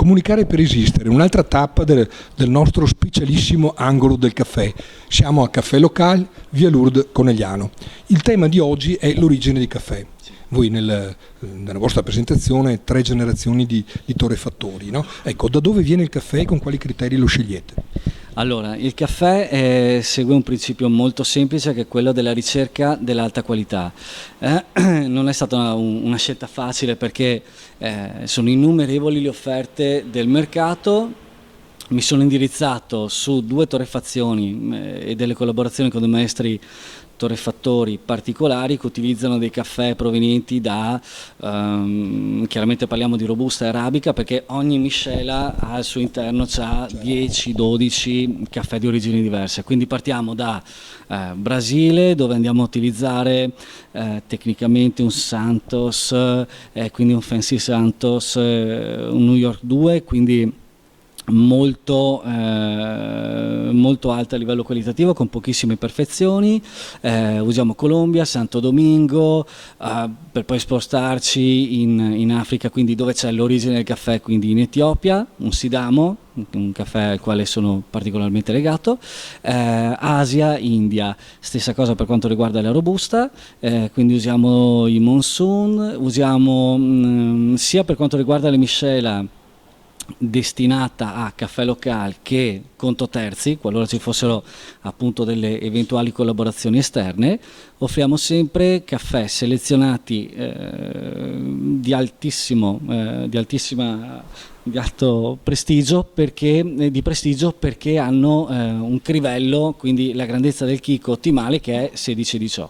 Comunicare per esistere, un'altra tappa del nostro specialissimo angolo del caffè. Siamo a Caffè Local, via Lourdes Conegliano. Il tema di oggi è l'origine di caffè. Voi nella vostra presentazione 3 generazioni di torrefattori, no? Ecco, da dove viene il caffè e con quali criteri lo scegliete? Allora, il caffè segue un principio molto semplice, che è quello della ricerca dell'alta qualità. Non è stata una scelta facile, perché sono innumerevoli le offerte del mercato. Mi sono indirizzato su 2 torrefazioni e delle collaborazioni con dei maestri torrefattori particolari che utilizzano dei caffè provenienti da, chiaramente parliamo di robusta e arabica, perché ogni miscela al suo interno ha 10-12 caffè di origini diverse. Quindi partiamo da Brasile, dove andiamo a utilizzare tecnicamente un Santos, quindi un Fancy Santos, un New York 2, quindi molto alta a livello qualitativo, con pochissime imperfezioni. Usiamo Colombia, Santo Domingo, per poi spostarci in Africa, quindi dove c'è l'origine del caffè, quindi in Etiopia, un Sidamo, un caffè al quale sono particolarmente legato, Asia, India, stessa cosa per quanto riguarda la robusta, quindi usiamo i Monsoon, usiamo sia per quanto riguarda le miscela destinata a Caffè Local che conto terzi, qualora ci fossero appunto delle eventuali collaborazioni esterne. Offriamo sempre caffè selezionati di alto prestigio, perché hanno un crivello, quindi la grandezza del chicco ottimale, che è 16-18.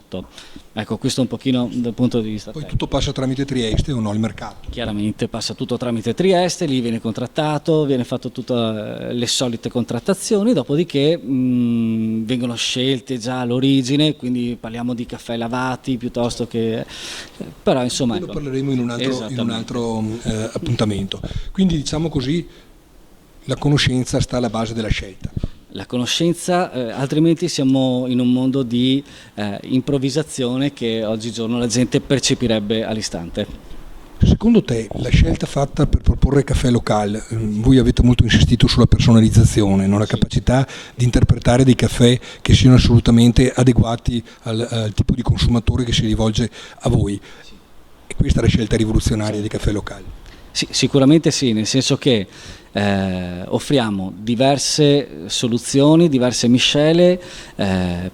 Ecco, questo un pochino dal punto di vista Poi tecnico. tutto passa tramite Trieste o no, il mercato? Chiaramente passa tutto tramite Trieste, lì viene contrattato, viene fatto tutte le solite contrattazioni, dopodiché vengono scelte già l'origine, quindi parliamo di caffè lavati piuttosto che... però insomma... Lo parleremo in un altro appuntamento. Quindi diciamo così, la conoscenza sta alla base della scelta. La conoscenza, altrimenti siamo in un mondo di improvvisazione che oggigiorno la gente percepirebbe all'istante. Secondo te la scelta fatta per proporre Caffè Local, voi avete molto insistito sulla personalizzazione, no? La capacità di interpretare dei caffè che siano assolutamente adeguati al tipo di consumatore che si rivolge a voi. E questa è la scelta rivoluzionaria di Caffè Local. Sì, sicuramente sì, nel senso che offriamo diverse soluzioni, diverse miscele,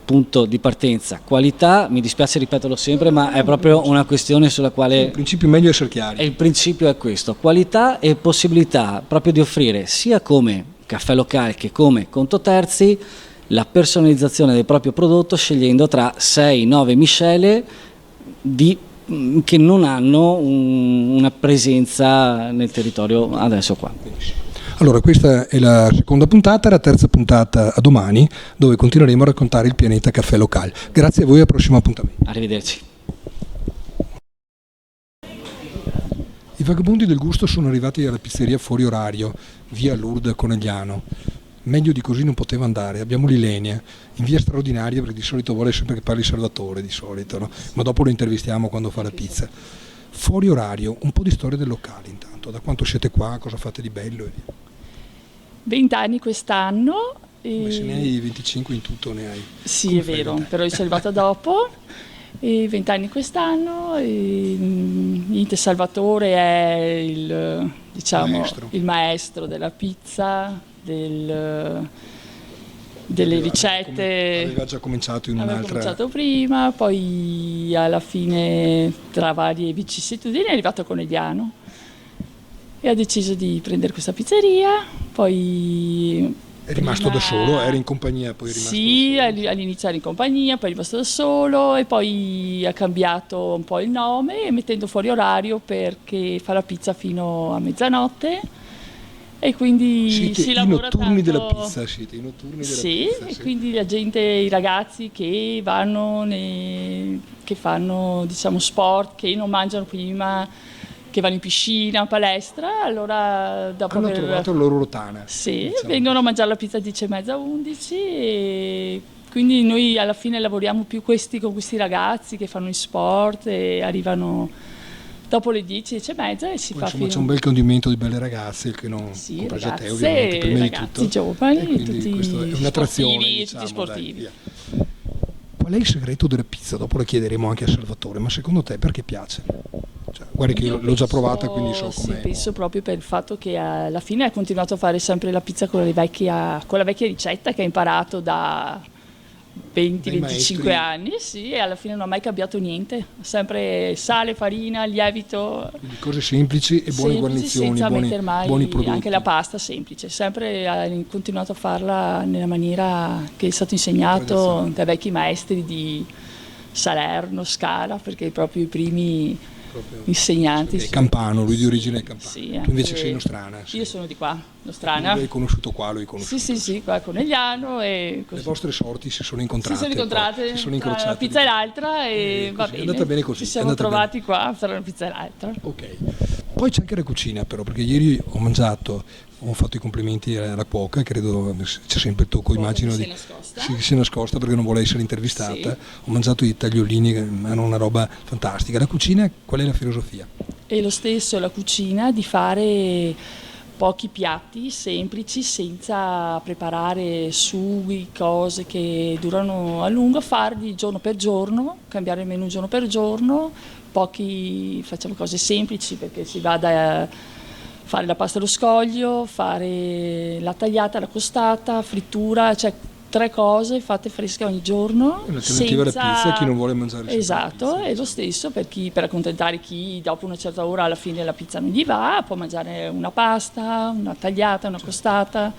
punto di partenza, qualità, mi dispiace ripeterlo sempre, ma è proprio una questione sulla quale... Il principio è meglio essere chiari. E il principio è questo, qualità e possibilità proprio di offrire sia come Caffè Local che come conto terzi la personalizzazione del proprio prodotto, scegliendo tra 6-9 miscele che non hanno una presenza nel territorio adesso qua. Allora, questa è la seconda puntata, la terza puntata a domani, dove continueremo a raccontare il pianeta Caffè Local. Grazie a voi, al prossimo appuntamento. Arrivederci. I vagabondi del gusto sono arrivati alla pizzeria fuori orario, via Lourdes Conegliano. Meglio di così non poteva andare. Abbiamo l'Ilenia in via straordinaria, perché di solito vuole sempre che parli Salvatore, di solito, no? Ma dopo lo intervistiamo quando fa la pizza. Fuori orario, un po' di storia del locale intanto. Da quanto siete qua, cosa fate di bello e via. 20 anni quest'anno. Ma se ne hai 25 in tutto ne hai. Sì, Come è vero, fai? però io sono arrivata dopo. 20 anni quest'anno. Niente, Salvatore è il maestro della pizza, delle ricette. Aveva già cominciato in Aveva un'altra... cominciato prima, poi alla fine, tra varie vicissitudini, è arrivato a Conegliano e ha deciso di prendere questa pizzeria. Poi È rimasto da solo? Era in compagnia, poi è rimasto sì, da solo? all'inizio era in compagnia, poi è rimasto da solo e poi ha cambiato un po' il nome, mettendo fuori orario, perché fa la pizza fino a mezzanotte e quindi Siete si i lavora notturni tanto. della pizza, siete i notturni della Sì, pizza. e quindi la gente, i ragazzi che vanno, che fanno diciamo sport, che non mangiano prima, che vanno in piscina, palestra, allora dopo Hanno trovato la loro rotana. Sì, diciamo. vengono a mangiare la pizza a 10:30, 11 e quindi noi alla fine lavoriamo più con questi ragazzi che fanno in sport e arrivano dopo le 10, 10:30 e si Poi, fa insomma, c'è fino... un bel condimento di belle ragazze che non Sì, compresa te ragazze, ovviamente prima di ragazzi tutto. giovani, E quindi tutti questo è un'attrazione, sportivi, diciamo, tutti sportivi. dai, via. Qual è il segreto della pizza? Dopo la chiederemo anche a Salvatore, ma secondo te perché piace? Cioè, guarda che io l'ho già provata, quindi so Sì, com'è. penso proprio per il fatto che alla fine ha continuato a fare sempre la pizza con la vecchia ricetta che ha imparato da Dai 20-25 maestri. anni, sì, e alla fine non ha mai cambiato niente, sempre sale, farina, lievito, Quindi cose semplici e buone semplici, guarnizioni, senza buoni, mettere mai buoni prodotti. anche la pasta semplice, sempre ha continuato a farla nella maniera che è stato insegnato Tradizionale. dai vecchi maestri di Salerno, Scala, perché proprio i primi Proprio. insegnanti. È campano, lui di origine è campano. Sì, Tu invece anche- sei nostrana. Sì. Io sono di qua, Tu nostrana. l'hai conosciuto qua, l'hai conosciuto. Sì, qua a Conegliano e Le così. vostre sorti si sono Si incontrate. sono incontrate poi, si sono tra incrociate. una pizza e l'altra e va così, è bene. andata bene così, Ci è siamo andata trovati qua tra una pizza e l'altra. Ok. Poi c'è anche la cucina però, perché ieri ho mangiato, ho fatto i complimenti alla cuoca, credo c'è sempre il tocco, immagino si è di... nascosta. Sì, si è nascosta perché non vuole essere intervistata. Sì. Ho mangiato i tagliolini che erano una roba fantastica. La cucina, qual è la filosofia? E lo stesso la cucina di fare pochi piatti semplici senza preparare sughi, cose che durano a lungo, farli giorno per giorno, cambiare il menù giorno per giorno, facciamo cose semplici perché si va da fare la pasta allo scoglio, fare la tagliata, la costata, frittura, cioè 3 cose fatte fresche ogni giorno. Un'alternativa alla pizza, chi non vuole mangiare sempre la Esatto, pizza. è lo stesso per accontentare chi dopo una certa ora alla fine la pizza non gli va, può mangiare una pasta, una tagliata, una costata.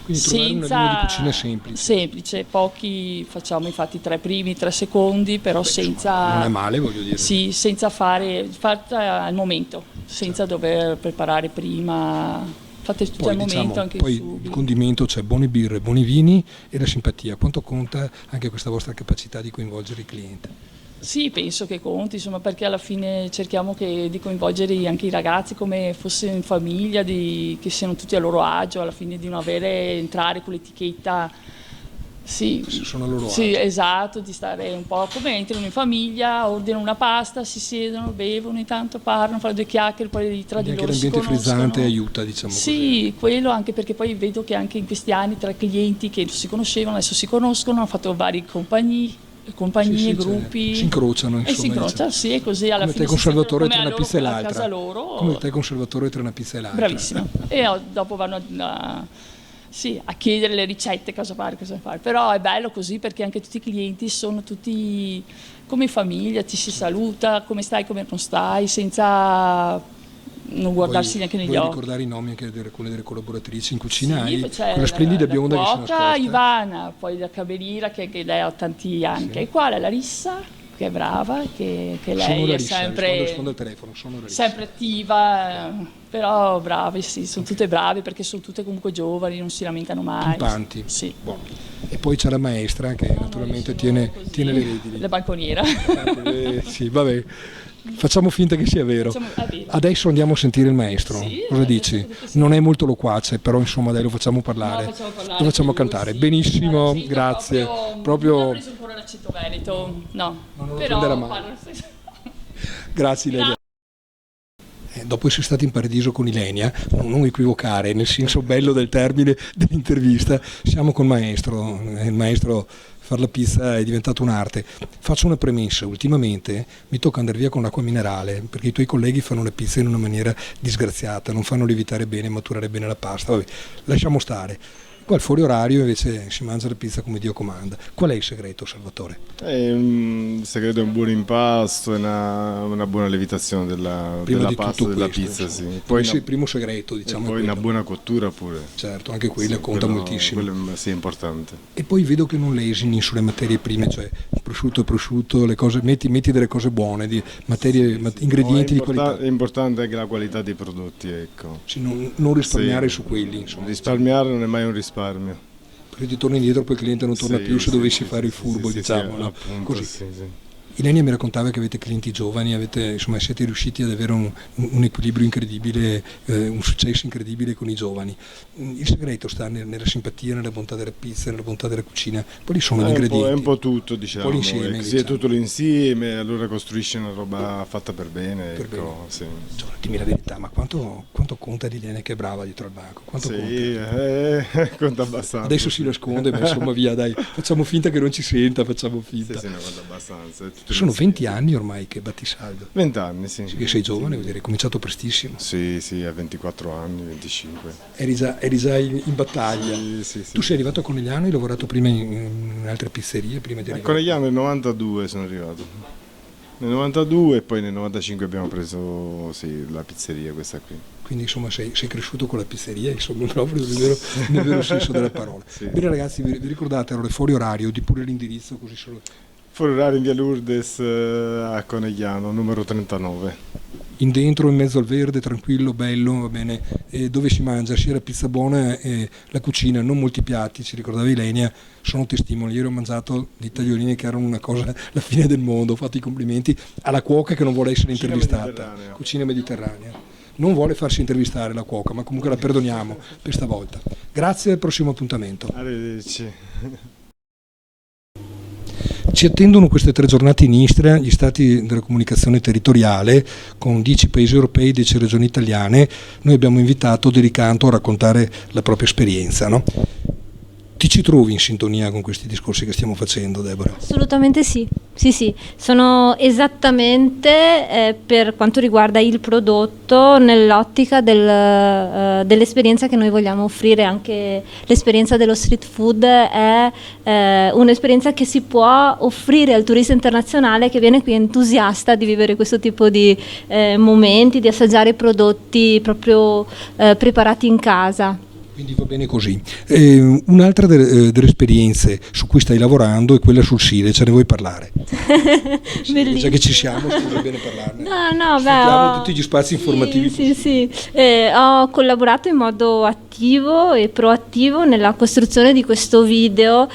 Quindi trovare una linea di cucina semplice. Semplice, pochi, facciamo infatti 3 primi, 3 secondi, però senza... Non è male, voglio dire. Sì, senza fatta al momento, senza dover preparare prima, fate tutto Poi, al momento diciamo, anche poi i il sughi. condimento, cioè buone birre, buoni vini e la simpatia. Quanto conta anche questa vostra capacità di coinvolgere il cliente? Sì, penso che conti, insomma, perché alla fine cerchiamo di coinvolgere anche i ragazzi come fosse in famiglia, che siano tutti a loro agio, alla fine di non entrare con l'etichetta. Sì, Sono a loro sì, agio. esatto, di stare un po' come entrano in famiglia, ordinano una pasta, si siedono, bevono, intanto parlano, fanno 2 chiacchiere, poi tra di Quindi anche loro si l'ambiente conoscono. frizzante aiuta, diciamo Sì, quello anche perché poi vedo che anche in questi anni tra clienti che non si conoscevano, adesso si conoscono, hanno fatto varie compagnie, Sì, sì, gruppi. si incrociano, E insomma, si incrociano, diciamo. sì, e così alla Come fine te con si sentono Salvatore come tra una pizza e a l'altra. casa loro. Come te con Salvatore tra una pizza e l'altra. Bravissimo. E dopo vanno sì, a chiedere le ricette, cosa fare. Però è bello così perché anche tutti i clienti sono tutti come in famiglia, ci si saluta, come stai, come non stai, senza non guardarsi neanche negli Vuoi occhi. ricordare i nomi anche di alcune delle collaboratrici in cucina? Sì, Hai c'è quella splendida la bionda che si è cuoca nascosta. Ivana, poi la cameriera che lei ha tanti anni, Sì. e qua la Larissa che è brava, che Sono lei è Larissa, sempre, rispondo al telefono, sono Larissa. sempre attiva, però brave, sì, sono tutte brave perché sono tutte comunque giovani, non si lamentano mai. Pimpanti. Sì. Buono. E poi c'è la maestra che naturalmente Noi sono tiene, così, tiene le redini. la balconiera. Sì, vabbè. Facciamo finta che sia vero. È vero. Adesso andiamo a sentire il maestro. Sì, Cosa adesso dici? credo che sì. Non è molto loquace, però insomma dai, lo facciamo parlare. No, facciamo parlare Lo facciamo con lui, cantare. sì. Benissimo, L'accento grazie. Non ha Proprio preso ancora l'accento veneto, no. Non lo Però prenderà mai. parla lo stesso. grazie Ilenia. Dopo essere stati in paradiso con Ilenia, non equivocare, nel senso bello del termine dell'intervista, siamo col maestro. Il maestro fare la pizza è diventato un'arte. Faccio una premessa, ultimamente mi tocca andare via con l'acqua minerale, perché i tuoi colleghi fanno le pizze in una maniera disgraziata, non fanno lievitare bene, maturare bene la pasta, vabbè, lasciamo stare. Qua al fuori orario invece si mangia la pizza come Dio comanda. Qual è il segreto, Salvatore? Il segreto è un buon impasto e una buona lievitazione della Prima di pasta tutto della questo, pizza. insomma. Sì. Poi il primo segreto, diciamo. E poi quello. una buona cottura pure. Certo, anche quella Sì, conta quello- moltissimo. Quello è importante. E poi vedo che non lesini sulle materie prime, cioè il prosciutto, le cose, metti delle cose buone, di ingredienti di qualità. È importante anche la qualità dei prodotti, ecco. Sì, non risparmiare Sì. su quelli, insomma. Risparmiare non è mai un risparmio. Perché ti torni indietro, poi il cliente non torna Sì, più se sì, dovessi sì, fare il sì, furbo, sì, diciamo. sì, No? appunto, Così. sì, sì. Ilenia mi raccontava che avete clienti giovani, insomma, siete riusciti ad avere un equilibrio incredibile, un successo incredibile con i giovani. Il segreto sta nella simpatia, nella bontà della pizza, nella bontà della cucina, quali sono gli ingredienti? È un po' tutto, diciamo, l'insieme, è tutto l'insieme, allora costruisce una roba fatta per bene. Per bene. Sì. Cioè, dimmi la verità, ma quanto conta Ilenia che è brava dietro al banco? Quanto conta? Conta abbastanza. Adesso si nasconde, ma insomma via, dai, facciamo finta che non ci senta, facciamo finta. Sì, ne conta abbastanza. Sono 20 anni ormai che batti saldo. 20 anni, sì. Che sei giovane, vuol dire, hai cominciato prestissimo. Sì, a 24 anni, 25. Eri già in battaglia. Sì. Tu sei arrivato a Conegliano, hai lavorato prima in altre pizzerie, prima di A arrivare. Conegliano nel 92 sono arrivato. Nel 92 e poi nel 95 abbiamo preso la pizzeria, questa qui. Quindi insomma sei cresciuto con la pizzeria, insomma, proprio nel vero senso della parola. Sì. Bene ragazzi, vi ricordate allora fuori orario, di pure l'indirizzo così solo. Fuori orario in via Lourdes a Conegliano, numero 39. In dentro, in mezzo al verde, tranquillo, bello, va bene, dove si mangia sia la pizza buona e la cucina, non molti piatti, ci ricordava Ilenia, sono testimoni. Ieri ho mangiato di tagliolini che erano una cosa, la fine del mondo, ho fatto i complimenti alla cuoca che non vuole essere intervistata. Cucina mediterranea. Non vuole farsi intervistare la cuoca, ma comunque la perdoniamo per stavolta. Grazie, al prossimo appuntamento. Arrivederci. Ci attendono queste 3 giornate in Istria, gli stati della comunicazione territoriale, con 10 paesi europei, 10 regioni italiane. Noi abbiamo invitato De Ricanto a raccontare la propria esperienza, no? Ti ci trovi in sintonia con questi discorsi che stiamo facendo, Deborah? Assolutamente sì, sono esattamente per quanto riguarda il prodotto nell'ottica dell'esperienza che noi vogliamo offrire. Anche l'esperienza dello street food è un'esperienza che si può offrire al turista internazionale che viene qui entusiasta di vivere questo tipo di momenti, di assaggiare prodotti proprio preparati in casa. Quindi va bene così. Un'altra delle esperienze su cui stai lavorando è quella sul Sile, ce ne vuoi parlare? Bellissimo. Già che ci siamo, scusa, bene parlarne. No, Sfruttiamo tutti gli spazi informativi. Sì. Ho collaborato in modo attivo e proattivo nella costruzione di questo video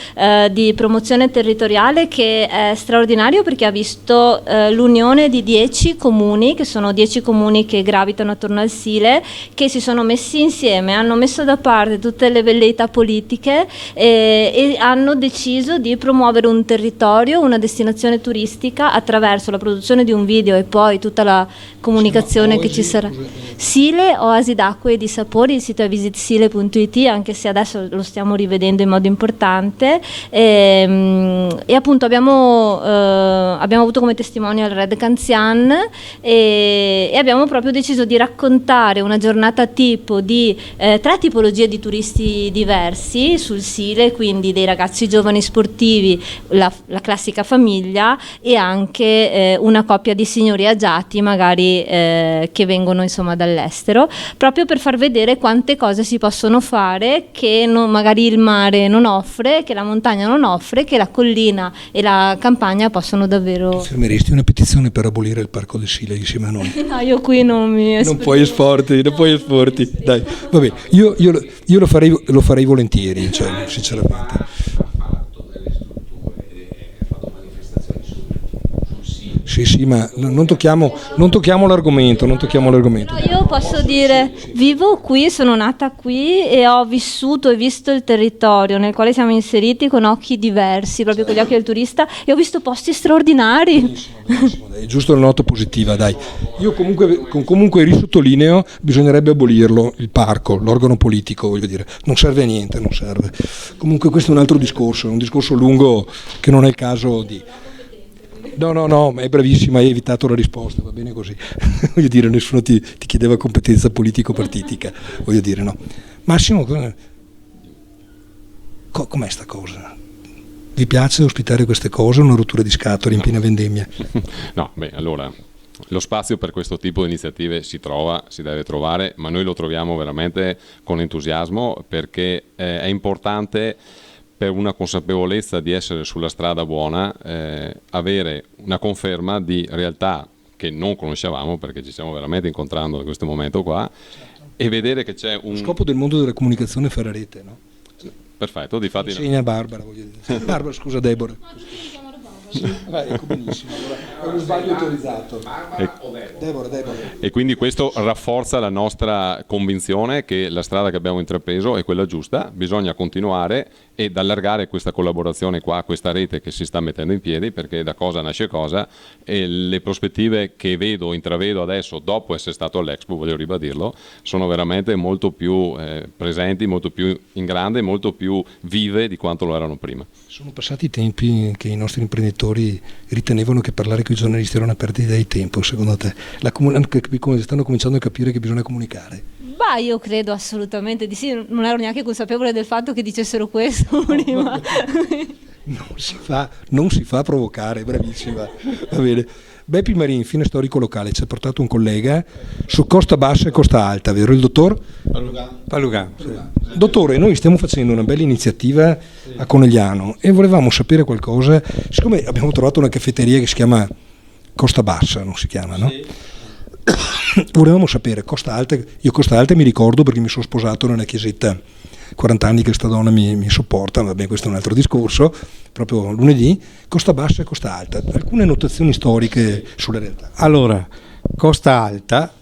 di promozione territoriale, che è straordinario perché ha visto l'unione di 10 comuni, che sono 10 comuni che gravitano attorno al Sile, che si sono messi insieme, hanno messo da parte tutte le velleità politiche e hanno deciso di promuovere un territorio, una destinazione turistica attraverso la produzione di un video e poi tutta la comunicazione che ci sarà. Sile, oasi d'acqua e di sapori, il sito è visitsile.it, anche se adesso lo stiamo rivedendo in modo importante, e appunto abbiamo avuto come testimonial Red Canzian e abbiamo proprio deciso di raccontare una giornata tipo di 3 tipologie di turisti diversi sul Sile, quindi dei ragazzi giovani sportivi, la classica famiglia e anche una coppia di signori agiati magari che vengono insomma dall'estero, proprio per far vedere quante cose si possono fare che magari il mare non offre, che la montagna non offre, che la collina e la campagna possono davvero. Firmeresti una petizione per abolire il parco del Sile insieme a noi? No, io qui non mi Non puoi esporti, dai, vabbè, io lo farei volentieri, cioè, sinceramente. Sì, ma non tocchiamo l'argomento. Però io posso dire, vivo qui, sono nata qui e ho vissuto e visto il territorio nel quale siamo inseriti con occhi diversi, proprio con gli occhi del turista, e ho visto posti straordinari. Benissimo, dai, giusto la nota positiva, dai. Io comunque risottolineo, bisognerebbe abolirlo, il parco, l'organo politico, voglio dire, non serve a niente, non serve. Comunque questo è un altro discorso, è un discorso lungo che non è il caso di... No, ma è bravissima, hai evitato la risposta, va bene così. Voglio dire, nessuno ti chiedeva competenza politico-partitica, voglio dire, no. Massimo, com'è sta cosa? Vi piace ospitare queste cose o una rottura di scatole in piena vendemmia? No, allora, lo spazio per questo tipo di iniziative si deve trovare, ma noi lo troviamo veramente con entusiasmo, perché è importante, per una consapevolezza di essere sulla strada buona, avere una conferma di realtà che non conoscevamo, perché ci stiamo veramente incontrando in questo momento qua, e vedere che c'è un... Lo scopo del mondo della comunicazione è fare rete, no? Perfetto, difatti... Insegna Barbara, voglio dire. Barbara, scusa, Deborah. Ecco, benissimo. Allora, è uno sbaglio autorizzato. Deborah. E quindi questo rafforza la nostra convinzione che la strada che abbiamo intrapreso è quella giusta, bisogna continuare ed allargare questa collaborazione qua, questa rete che si sta mettendo in piedi, perché da cosa nasce cosa, e le prospettive che intravedo adesso dopo essere stato all'Expo, voglio ribadirlo, sono veramente molto più presenti, molto più in grande, molto più vive di quanto lo erano prima. Sono passati i tempi che i nostri imprenditori ritenevano che parlare con i giornalisti era una perdita di tempo, secondo te? Stanno cominciando a capire che bisogna comunicare? Bah, io credo assolutamente di sì, non ero neanche consapevole del fatto che dicessero questo prima. Non si fa provocare, bravissima. Va bene. Beppi Marin, fine storico locale, ci ha portato un collega su Costa Bassa e Costa Alta, vero il dottor? Palugan. Sì. Dottore, noi stiamo facendo una bella iniziativa a Conegliano e volevamo sapere qualcosa, siccome abbiamo trovato una caffetteria che si chiama Costa Bassa, non si chiama, no? Sì. Volevamo sapere Costa Alta, io Costa Alta mi ricordo perché mi sono sposato nella chiesetta, 40 anni che sta donna mi sopporta, va bene, questo è un altro discorso, proprio lunedì. Costa Bassa e Costa Alta, alcune notazioni storiche sulle realtà. Allora, Costa Alta,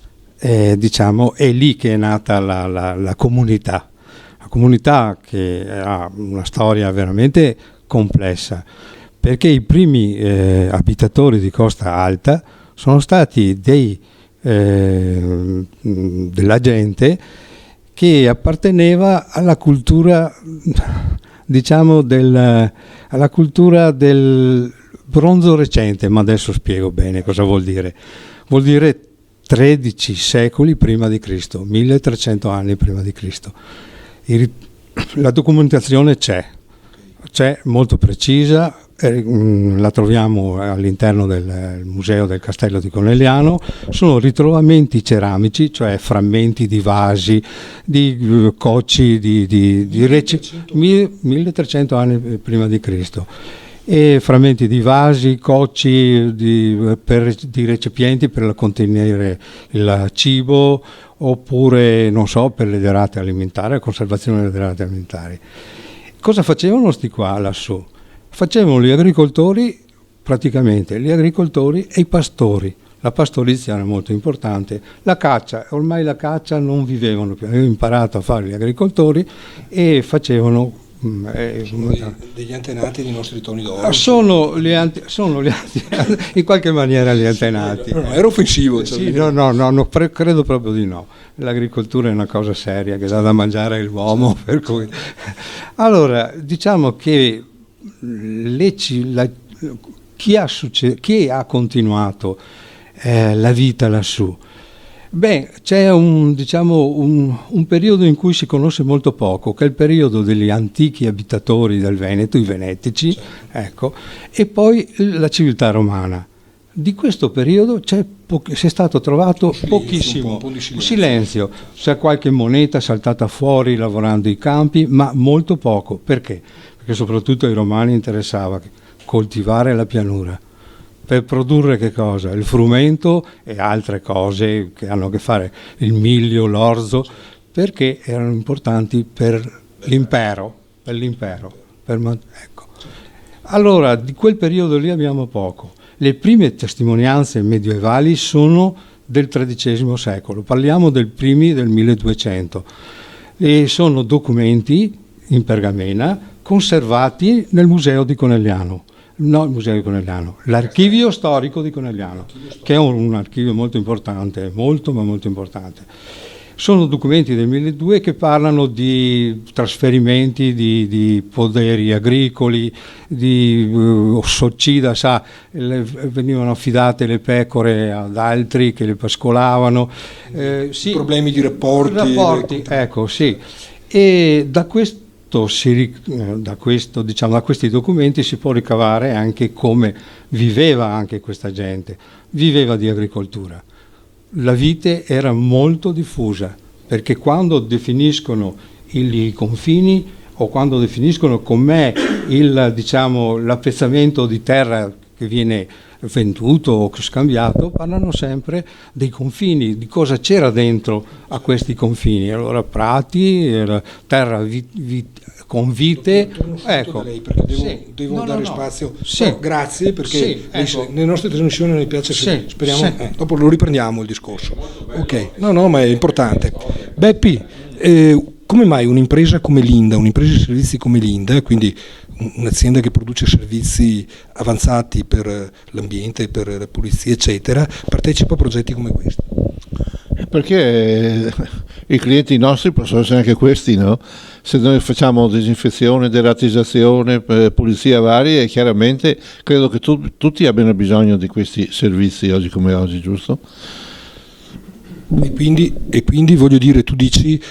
diciamo, è lì che è nata la comunità che ha una storia veramente complessa, perché i primi abitatori di Costa Alta sono stati della gente che apparteneva alla cultura, diciamo, alla cultura del bronzo recente, ma adesso spiego bene cosa vuol dire. Vuol dire 13 secoli prima di Cristo, 1300 anni prima di Cristo. La documentazione c'è molto precisa, la troviamo all'interno del museo del Castello di Conegliano. Sono ritrovamenti ceramici, cioè frammenti di vasi, di cocci, di 1300 anni prima di Cristo, e frammenti di vasi, cocci, di recipienti per contenere il cibo, oppure non so, per le derrate alimentari, la conservazione delle derrate alimentari. Cosa facevano sti qua lassù? Facevano gli agricoltori, praticamente gli agricoltori e i pastori. La pastorizia era molto importante. La caccia, ormai la caccia non vivevano più, avevano imparato a fare gli agricoltori e facevano degli antenati dei nostri toni d'oro. Sono gli antenati, in qualche maniera gli antenati. No, era offensivo. Sì, no, credo proprio di no. L'agricoltura è una cosa seria che dà da mangiare all'uomo, per cui. Allora, diciamo che chi ha continuato la vita lassù? Beh, c'è un periodo in cui si conosce molto poco, che è il periodo degli antichi abitatori del Veneto, i venetici, ecco, e poi la civiltà romana. Di questo periodo si è stato trovato pochissimo, un po' di silenzio. C'è qualche moneta saltata fuori lavorando i campi, ma molto poco. Perché? Perché soprattutto ai romani interessava coltivare la pianura. Per produrre che cosa? Il frumento e altre cose che hanno a che fare, il miglio, l'orzo, perché erano importanti per l'impero. Ecco. Allora, di quel periodo lì abbiamo poco. Le prime testimonianze medievali sono del XIII secolo, parliamo del 1200, e sono documenti in pergamena conservati nel Museo di Conegliano. No, il Museo di Conegliano, l'Archivio Storico di Conegliano, che è un archivio molto importante, molto importante. Sono documenti del 1200 che parlano di trasferimenti di poderi agricoli, di soccida, venivano affidate le pecore ad altri che le pascolavano. Sì, problemi di rapporti. Ecco, sì. E da questi documenti si può ricavare anche come viveva anche questa gente. Viveva di agricoltura. La vite era molto diffusa, perché quando definiscono i confini o quando definiscono com'è l'appezzamento di terra che viene venduto o scambiato, parlano sempre dei confini, di cosa c'era dentro a questi confini. Allora prati, terra con vite, ecco. Lei, perché devo dare spazio. No, grazie, perché nelle nostre trasmissioni non mi piace, speriamo, dopo lo riprendiamo il discorso. Ok, no, ma è importante. Beppi, come mai un'impresa come Linda, un'impresa di servizi come Linda, quindi un'azienda che produce servizi avanzati per l'ambiente, per la pulizia, eccetera, partecipa a progetti come questo? Perché i clienti nostri possono essere anche questi, no? Se noi facciamo disinfezione, deratizzazione, pulizia varie, chiaramente credo che tutti abbiano bisogno di questi servizi oggi come oggi, giusto? E quindi voglio dire, tu dici,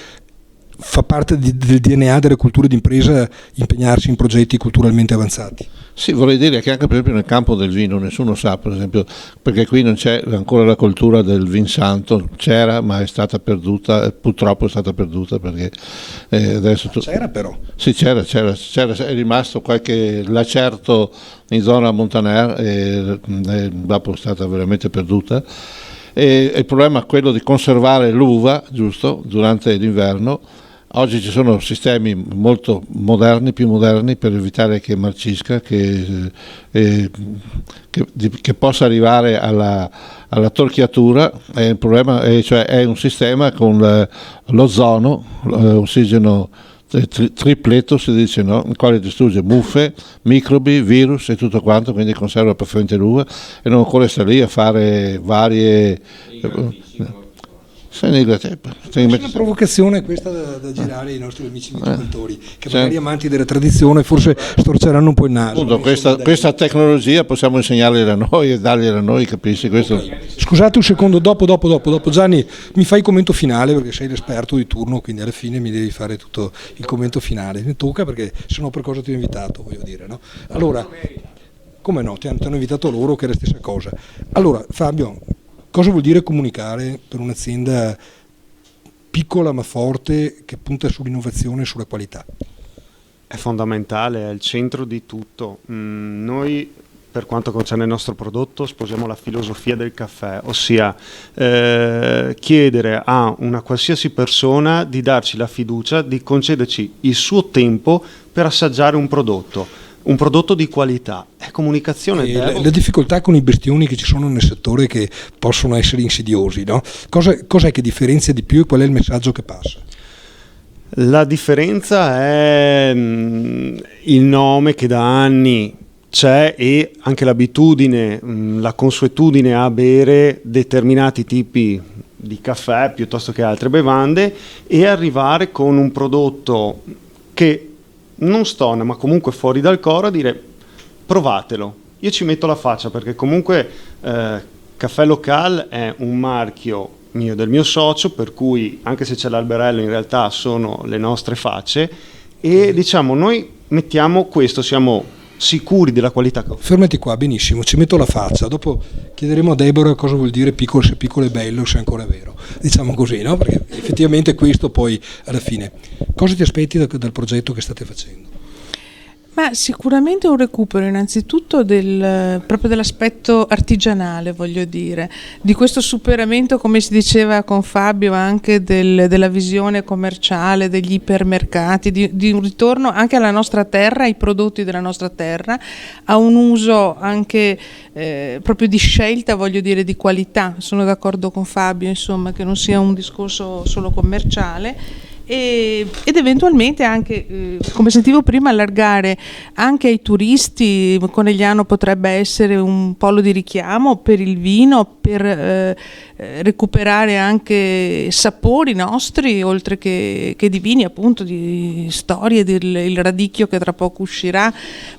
fa parte del DNA delle culture d'impresa impegnarsi in progetti culturalmente avanzati? Sì, vorrei dire che anche per esempio nel campo del vino nessuno sa, per esempio, perché qui non c'è ancora la cultura del vin santo, c'era ma è stata perduta, purtroppo è stata perduta perché adesso... C'era però? Sì, c'era, è rimasto qualche lacerto in zona Montaner e dopo è stata veramente perduta. E il problema è quello di conservare l'uva, giusto, durante l'inverno. Oggi ci sono sistemi molto moderni, più moderni, per evitare che marcisca, che possa arrivare alla torchiatura. Il problema è un sistema con l'ozono, ossigeno tripleto si dice, no? Il quale distrugge muffe, microbi, virus e tutto quanto, quindi conserva perfettamente l'uva e non occorre stare lì a fare varie... C'è una provocazione questa da girare ai nostri amici viticoltori, che magari amanti della tradizione forse storceranno un po' il naso. Appunto, questa tecnologia possiamo insegnargliela a noi e dargliela a noi, capisci? Questo... Okay. Scusate un secondo, dopo Gianni mi fai il commento finale perché sei l'esperto di turno, quindi alla fine mi devi fare tutto il commento finale. Mi tocca perché se no per cosa ti ho invitato, voglio dire, no? Allora, come no, ti hanno invitato loro che è la stessa cosa. Allora, Fabio, cosa vuol dire comunicare per un'azienda piccola ma forte che punta sull'innovazione e sulla qualità? È fondamentale, è il centro di tutto. Noi, per quanto concerne il nostro prodotto, sposiamo la filosofia del caffè, ossia chiedere a una qualsiasi persona di darci la fiducia, di concederci il suo tempo per assaggiare un prodotto di qualità. È comunicazione. La difficoltà con i bestioni che ci sono nel settore, che possono essere insidiosi, no? Cos'è che differenzia di più e qual è il messaggio che passa? La differenza è il nome che da anni c'è e anche l'abitudine, la consuetudine a bere determinati tipi di caffè piuttosto che altre bevande, e arrivare con un prodotto che non stona ma comunque fuori dal coro, a dire provatelo, io ci metto la faccia, perché comunque Caffè Local è un marchio mio, del mio socio, per cui anche se c'è l'alberello in realtà sono le nostre facce, e diciamo noi mettiamo questo, siamo sicuri della qualità. Fermati qua, benissimo, ci metto la faccia, dopo chiederemo a Deborah cosa vuol dire piccolo, se piccolo è bello, se è ancora vero, diciamo così, no? Perché effettivamente questo poi alla fine. Cosa ti aspetti dal progetto che state facendo? Ma sicuramente un recupero innanzitutto proprio dell'aspetto artigianale, voglio dire, di questo superamento, come si diceva con Fabio, anche della visione commerciale, degli ipermercati, di un ritorno anche alla nostra terra, ai prodotti della nostra terra, a un uso anche proprio di scelta, voglio dire, di qualità. Sono d'accordo con Fabio, insomma, che non sia un discorso solo commerciale. Ed eventualmente anche, come sentivo prima, allargare anche ai turisti. Conegliano potrebbe essere un polo di richiamo per il vino, per recuperare anche sapori nostri, oltre che di vini, appunto, di storie, il radicchio che tra poco uscirà,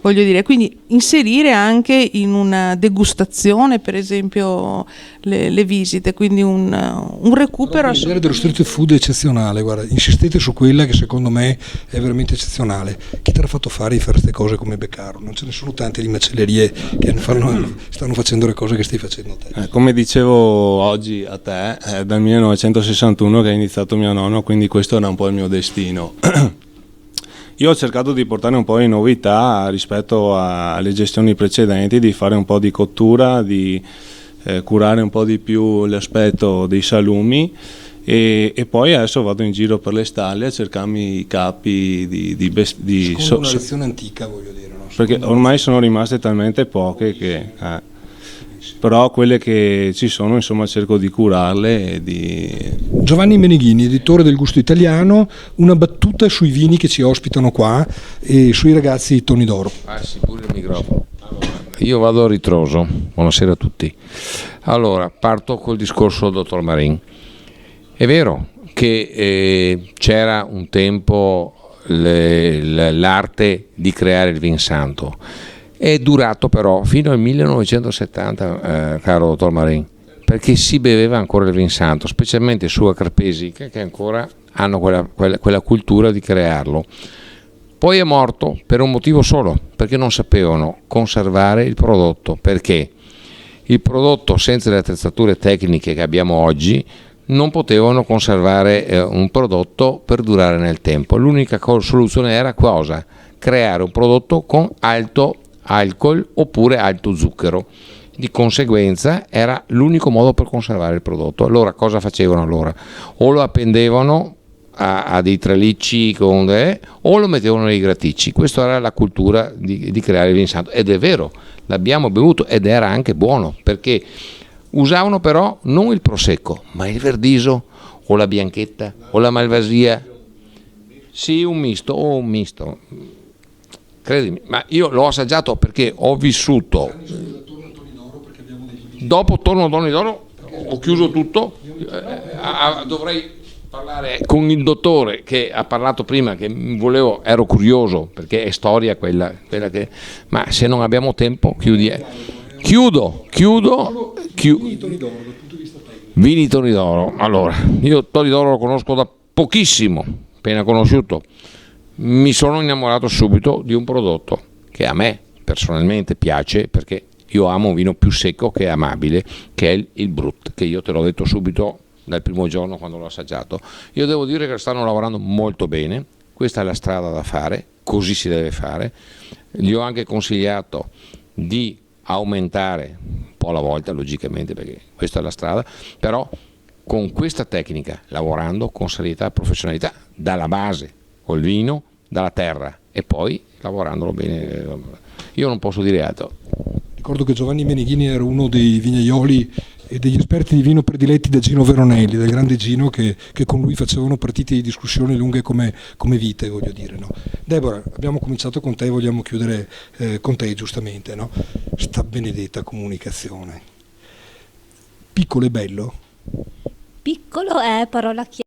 voglio dire, quindi inserire anche in una degustazione, per esempio, le visite, quindi un recupero. L'idea dello street food è eccezionale, guarda, insistete su quella che secondo me è veramente eccezionale. Chi te l'ha fatto fare di fare queste cose come Beccaro? Non ce ne sono tante di macellerie che stanno facendo le cose che stai facendo te. Come dicevo oggi a te, è dal 1961 che ha iniziato mio nonno, quindi questo era un po' il mio destino. Io ho cercato di portare un po' di novità rispetto alle gestioni precedenti, di fare un po' di cottura, di curare un po' di più l'aspetto dei salumi e poi adesso vado in giro per le stalle a cercarmi i capi di Secondo una lezione antica, voglio dire, no? perché ormai sono rimaste talmente poche che però quelle che ci sono, insomma, cerco di curarle e di... Giovanni Meneghini, editore del Gusto Italiano, una battuta sui vini che ci ospitano qua e sui ragazzi Toni d'Oro. Sì, pure il microfono. Io vado a ritroso, buonasera a tutti. Allora, parto col discorso del dottor Marin. È vero che c'era un tempo l'arte di creare il vin santo, è durato però fino al 1970, caro dottor Marin, perché si beveva ancora il vin santo, specialmente su a Carpesi, che ancora hanno quella cultura di crearlo. Poi è morto per un motivo solo, perché non sapevano conservare il prodotto, perché il prodotto senza le attrezzature tecniche che abbiamo oggi non potevano conservare un prodotto per durare nel tempo. L'unica soluzione era cosa? Creare un prodotto con alto alcol oppure alto zucchero. Di conseguenza era l'unico modo per conservare il prodotto. Allora cosa facevano allora? O lo appendevano a dei tralicci o lo mettevano nei graticci. Questa era la cultura di creare il vin santo, ed è vero, l'abbiamo bevuto ed era anche buono, perché usavano però non il prosecco ma il verdiso o la bianchetta o la malvasia, sì, un misto. Credimi, ma io l'ho assaggiato perché ho vissuto. Dopo torno a Toni d'Oro, ho chiuso tutto, dovrei parlare con il dottore che ha parlato prima, che ero curioso perché è storia quella che, ma se non abbiamo tempo chiudo. Vini Toni d'Oro. Allora, io Toni d'Oro lo conosco da pochissimo, appena conosciuto. Mi sono innamorato subito di un prodotto che a me personalmente piace, perché io amo un vino più secco che amabile, che è il Brut, che io te l'ho detto subito dal primo giorno quando l'ho assaggiato. Io devo dire che stanno lavorando molto bene, questa è la strada da fare, così si deve fare. Gli ho anche consigliato di aumentare un po' alla volta, logicamente, perché questa è la strada, però con questa tecnica, lavorando con serietà e professionalità, dalla base col vino, dalla terra, e poi lavorandolo bene. Io non posso dire altro. Ricordo che Giovanni Meneghini era uno dei vignaioli e degli esperti di vino prediletti da Gino Veronelli, del grande Gino, che con lui facevano partite di discussione lunghe come vite, voglio dire, no? Deborah, abbiamo cominciato con te e vogliamo chiudere con te, giustamente, no? Sta benedetta comunicazione. Piccolo e bello? Piccolo è parola chiave.